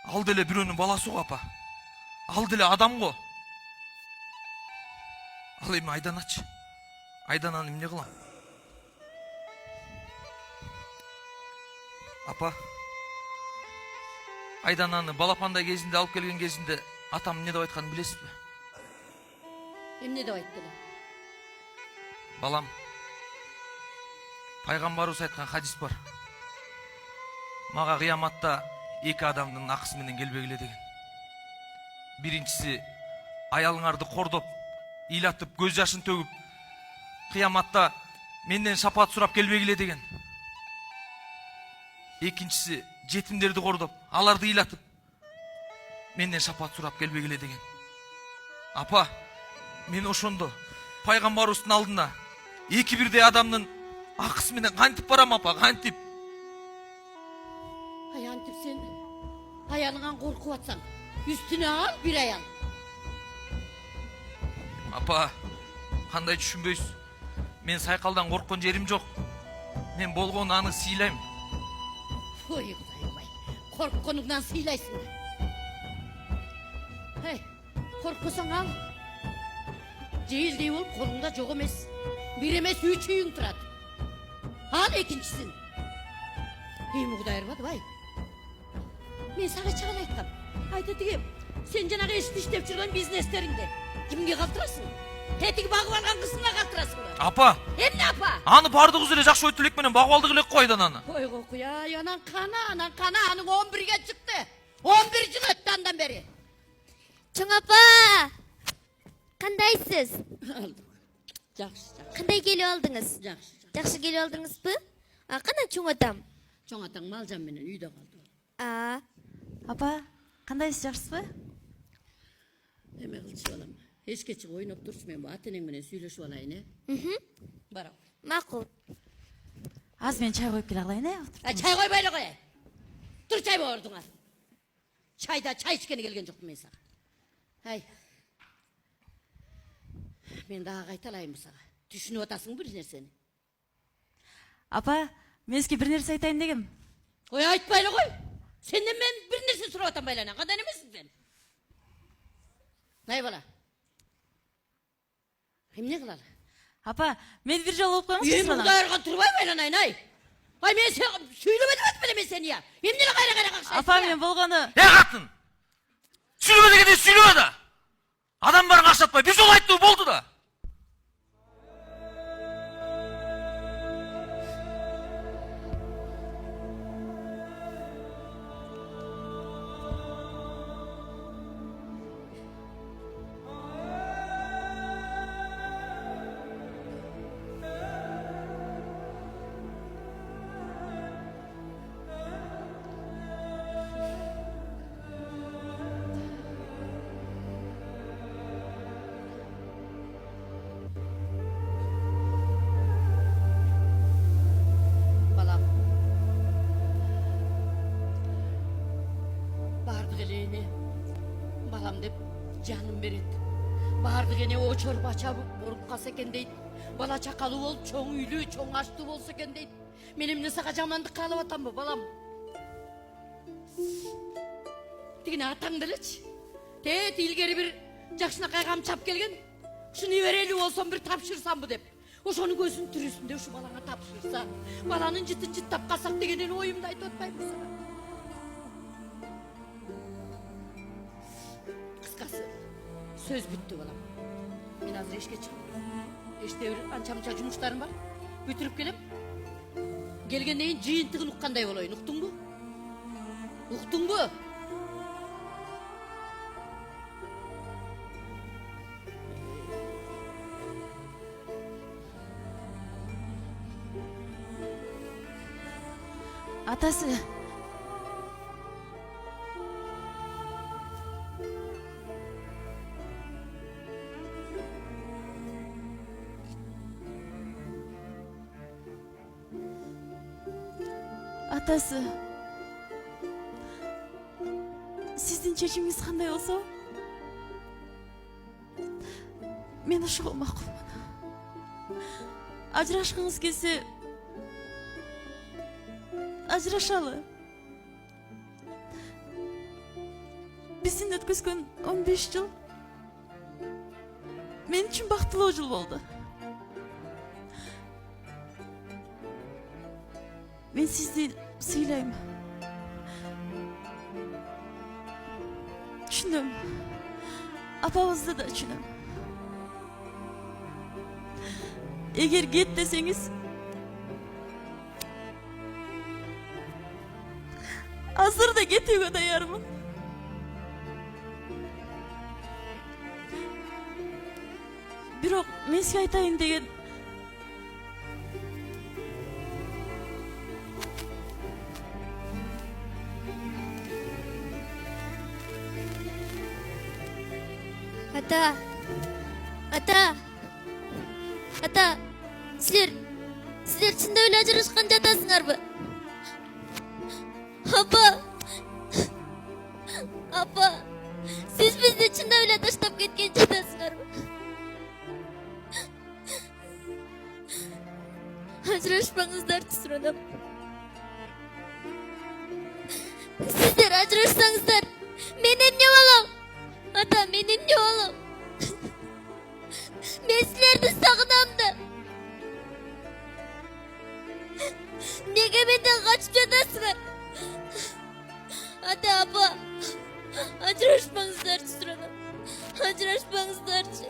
Ал деле бирөөнүн баласы го апа. Ал деле адам го. Ал эми Айданачы. Айдананы эмне кылам? Апа. Айдананы балапандай кезинде алып келген кезинде атам эмне деп айтканын билесизби? Эмне деп айтты? Балам. Пайгамбарыбыз айткан хадис бар. Мага кыяматта эки адамдын акысы менен келбегиле деген. Биринчиси аялыңарды кордоп, ыйлатып, көз жашын төгүп, кыяматта менден шапаат сурап келбегиле деген. Экинчиси жетимдерди кордоп, аларды ыйлатып, менден шапаат сурап келбегиле деген. Апа, мен ошондо пайгамбарыбыздын алдына эки бирдей адамдын акысы менен кантип барам апа, кантип? Антип сен аялыңан коркуп атсаң, үстүнө ал бир аял. Апа, кандай түшүнбөйсүз? Мен сайкалдан корккон жерим жок. Мен болгону аны сыйлайм. Ой, Кудайым-ай, коркконуңдан сыйлайсың. Коркпосоң ал. Жейлдей болуп колуңда жок эмес. Бир эмес 3 үйүң турат. Ал экинчисин. Эми Кудай ырбады бай. Мен сага чагыл айткам. Айта тиги, сен жанагы эшти иштеп жүргөн бизнестериңди кимге калтырасың? Тетиги багып алган кызыңа калтырасың. Апа. Эмне апа? Аны бардыгыбыз эле жакшы ой тилек менен багып алдык элек го Айдананы. Ой куя, анан кана, анын 11ге чыкты. 11 жыл өттү андан бери. Чоң апа, кандайсыз? Жакшы. Кандай келип алдыңыз? Жакшы. Жакшы келип алдыңызбы? Кана чоң атам? Чоң атаң Малжан менен үйдө калды. Апа, кандайсыз, жакшысызбы? Эме кылчу балам. Эшке чыгып ойноп турчу, мен ата энең менен сүйлөшүп алайын, Барам. Макул. Аз мен чай коюп келе алайын, Чай койбой эле кой. Тур чай боордуңар. Чайда чай ичкени келген жокмун мен сага. Мен дагы кайталайынбы сага? Түшүнүп атасың бир нерсени? Апа, мен сизге бир нерсе айтайын дегем. Ой, айтпай эле кой. Сенден мен бир нерсе сурап атам байлана. Кандай эмесиң сен? Най бала. Эмне кылалы? Апа, мен бир жолу болуп коюңуз. Эми Кудайга турбай байланайын, мен сен сүйлөбөдүм атпеле мен сени я. Эмне эле кайра какшайсың? Апа, мен болгону. Катын! Сүйлөбө дегенде сүйлөбө да. Адам барын акшатпай, бир жолу айттыбы болду да. Балам деп жаным берет. Бардык эне очор бача болуп калса экен дейт. Бала чакалуу болуп, чоң үйлүү, чоң аштуу болсо экен дейт. Мен эмне сага жамандык каалап атамбы, балам? Тигине атаң делечи. Тет илгери бир жакшынакай камчап келген. Ушуну берелүү болсом бир тапшырсамбы деп. Ошонун көзүнүн тирүүсүндө ушу балаңа тапшырса, баланын жыты жыттап калсак деген оюмду айтып атпаймынбы сага? Söz bitti balam. Ben hazır eşke çıkıyorum. Eşte ança jumuşlarım var. Bütürüp gelip. Gelgendeyin jıyıntığın uqqanday boloyun. Uqtun bu? Uqtun bu? Atası. Atası. Sizin çeşiminiz qanday olsa? Men ошого макулмун. Ажырашкыңыз келсе, ажырашалы. сен өткізген 15 жыл мен үшін бақыттылау жыл болды. Мен сізді сыйлаймын. Түсінем. Апамызды да түсінем. Егер кет десеңіз, азыр да кетуге даярмын. Бирок мен сізге айтайын деген Ата, сіздер чында эле ажырашкан жатасыңарбы? Апа, сиз бизди чында эле таштап кеткен жатасыңарбы? Ажырашпаңыздарчы суранам. Сиздер ажырашсаңыздар, мен эмне болом? Ата, мен эмне болом? Мен силерди сагынам да. Неге менден качып жатасыңар? Ата, апа, ажырашпаңыздарчы суранам. Ажырашпаңыздарчы.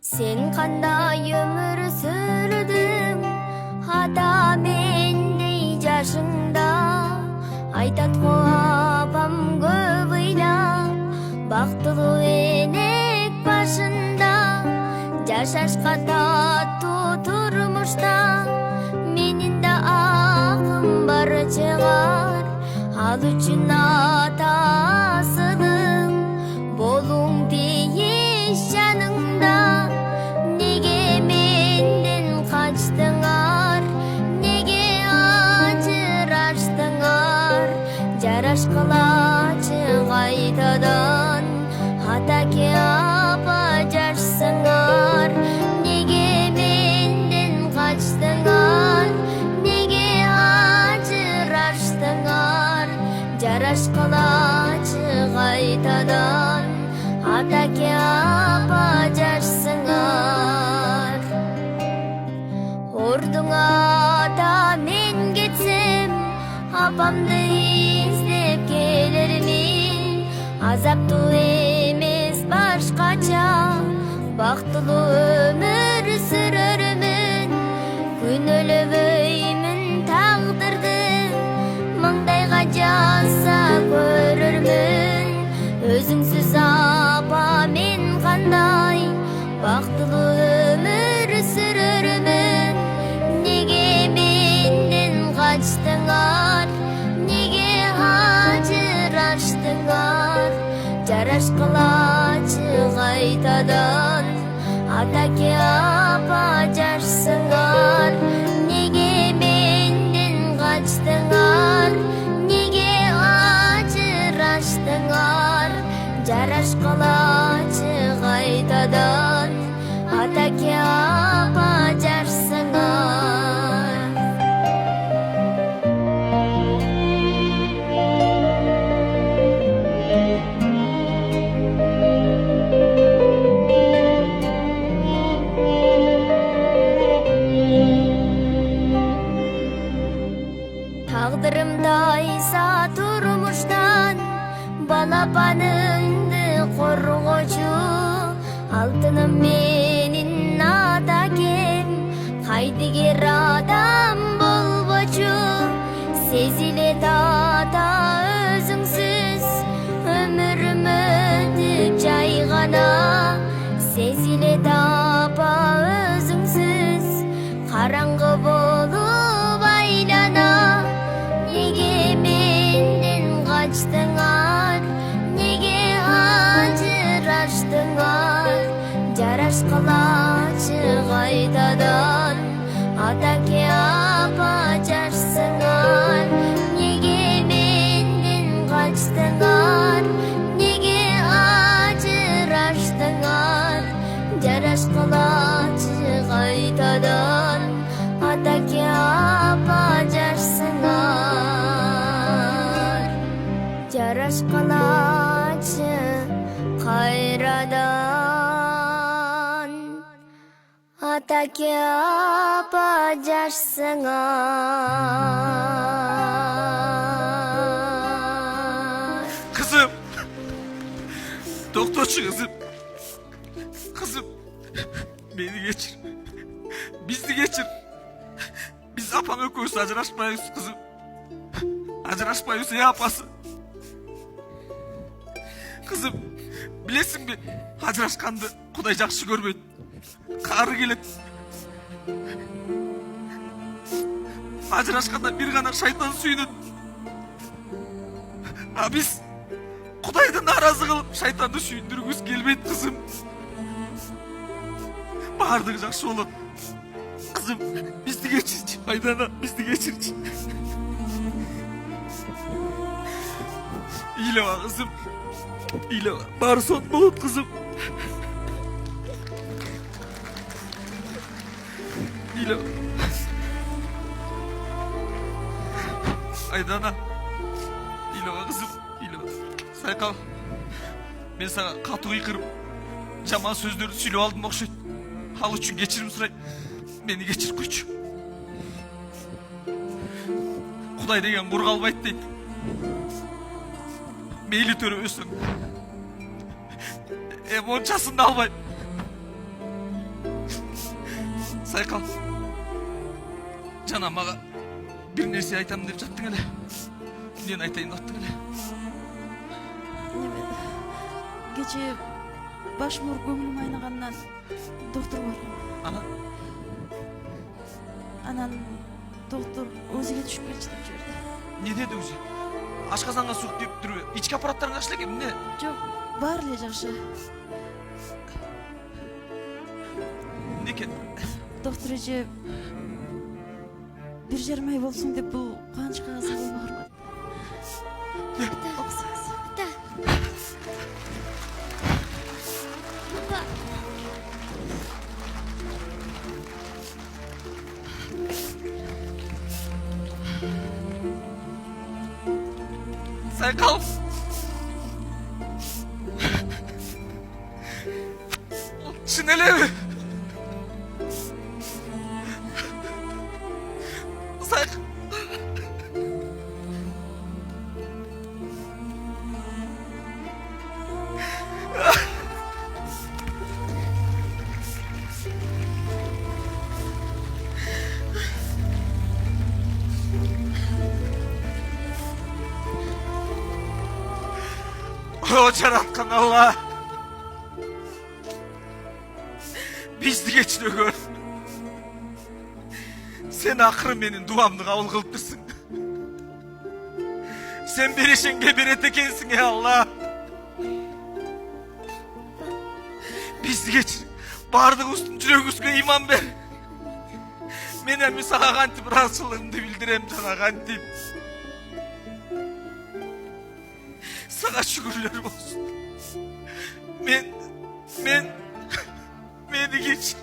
Sen qanday ömür sürdün, ata mendey yaşında. Айтат го апам көп ыйла, бактылуу энек башында. Жашашка таттуу турмушта, менин да акым бар чыгар. Ал үчүн атасының болуң тийиш жаныңда. Неге менден качтыңар, неге ажыраштыңар? Жарашкылачы кайтадан, атаке апа жашсыңар. Неге менден качтыңар, неге ажыраштыңар? Жарашкылачы кайтадан, атаке апа жашсыңар. Ордуңа ата мен кетсем, апамды издеп келермин. Азаптуу эмес башкача, бактылуу өмүр сүрөрмүн. Күнөөлөбөймүн тагдырды, маңдайга жазса көрөрмүн. Өзүңсүз апа мен кандай бактылуу өмүр сүрөрмүн. Неге менден качтыңар, неге ажыраштыңар? Жарашкылачы кайтадан, атаке апа жашсыңар. Неге менден качтыңар, неге ажыраштыңар? Жарашкылачы кайтадан, атаке апа жашсыңар. Тагдырымдайса турмуштан, балапанымды коргочу. Алтыным менин атакем, кайдыгер адам болбочу. Сезилет ата өзүңсүз, өмүрүм өтүп жай гана. Сезилет апа өзүңсүз, караңгы болуп айлана. Неге менден качтыңар, неге ажыраштыңар? Жарашкылачы кайтадан, атаке апа жашсыңар. Неге менден качтыңар? ажырашканачы кайрадан атаке апа жашсыңар. Kızım. Doktorçu kızım. Kızım. Beni geçir. Bizi geçir. Biz apam öküyoruz, acıraşmayız kızım. Acıraşmayız ya apası. Kızım. Bilesin mi? Acıraşkandı. Kuday жақсы görmedi. Karı geledi. Acıraşkanda bir gana şeytan suyunun. Ha biz Kudaydı narazı kılıp şeytanды suyundurguz gelmedi kızım. Bağırdık жақсы olur. Kızım bizdi geçirci. Aydana bizdi geçirci. İyile var kızım. İyile var. Bari son bulut kızım. İyile var. Aydana. İyile var kızım. İyile var. Saykal. Ben sana katı kırıp жаман сөздерді сөйлеп алдым оқшайды. Ал үшін кешірім сұрайын. Мені кешір қойшы. Құдай деген құр қалмайды дейді. Мейлі төре өсің. Оншасын да алмаймын. Сайқал. Жана маға бір нәрсе айтамын деп жаттың әле. Нені айтайын деп жаттың әле. Кече башым ауырып көңілім айнағаннан доктор баргам. Анан доктор өзүгө түшүп кетчи деп жиберди. Не деді өзі? Ашқазанға суық деп тұрып, ички аппараттарың ашылы екен, не? Жок, баары эле жакшы. Неке? Доктор эже 1,5 ай болсун деп бул кубаныч кагазын колго кармады. Окусаңыз. Апа. Сайқал. Шын эле ми? Сайқал. О, жаратқан Алла. Bizді geçine gör. Sen ақыры менің дуамды қабыл қылып тұрсың. Sen берешенге берет екенсің, Алла. Bizді geçin. Бардық үстін жүрегіңізге иман бер. Мен әмі саға қантип разылығымды білдірем, жана қантип. Sana şükürler olsun. Beni geç.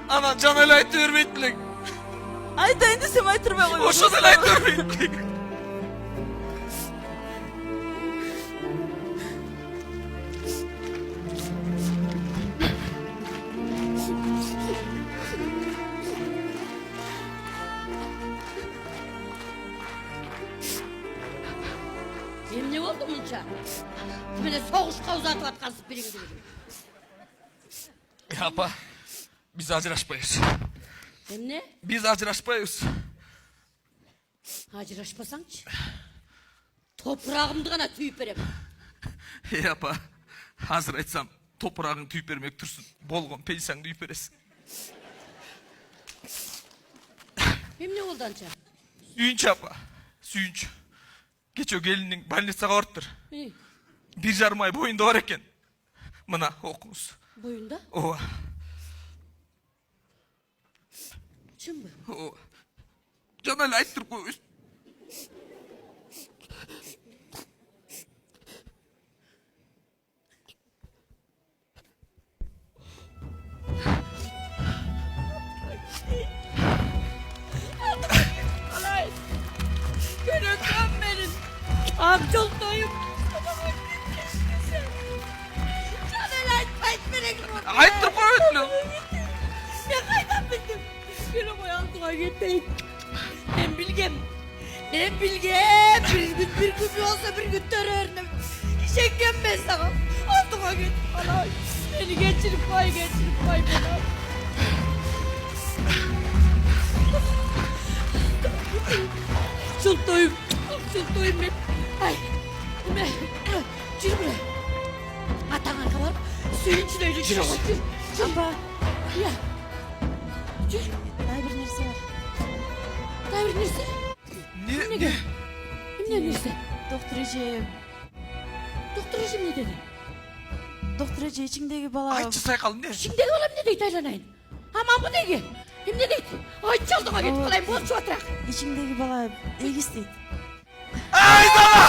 Ana can elaytı hürmetlik. Айтайын десем айтырмай койгон. Oşun elaytı hürmetlik. Emne oldu munça? Mene soğuşqa uzatып atqansып берең деп. Apa, biz ajraşmayız. Emne? Biz ajraşmayız. Ajraşpasaңчы? Топырағымды ғана түйіп берем. Apa, hazır aytsam toprağın tüyüp vermek tursun. Bolğun pensiyanı tüyüp veresin. Emne oldu ança? Sүйінші apa, sүйінші. Geço gelinin больницаға барыптыр. 1,5 ay boyunda var eken. Mına оқыңыз. Boyunda? Ова. Çın mı? Ова. Жана эле айттырып коебуз. Ayttırıp koyuyordu. Ben kaydan bildim. Gene koy altıma gitmeyin. Ben bilgem. Bir gün olsa bir gün törörünüm. Şekem ben sana. Altıma git. Ana. Beni geçirip koy bana. Sultoyum ben. Ay. Ne? Cür buraya. Atan arka var. Suyun içine öyle cür. Апа, Ya. Cür. дай бир нерсе бар. Davir neresi? Ne? Kimden neresi? Доктор эже, Doktor eşim ne dedi? доктор эже ичиңдеги бала. Aytçı saykalım ne? Şimdi oğlum ne dedi aylanayın? Aman bu dedi. Kim ne dedi? Ay çaldıma git kalayım bol şu oturak. Ичиңдеги бала эгиз дейт. Ay sana!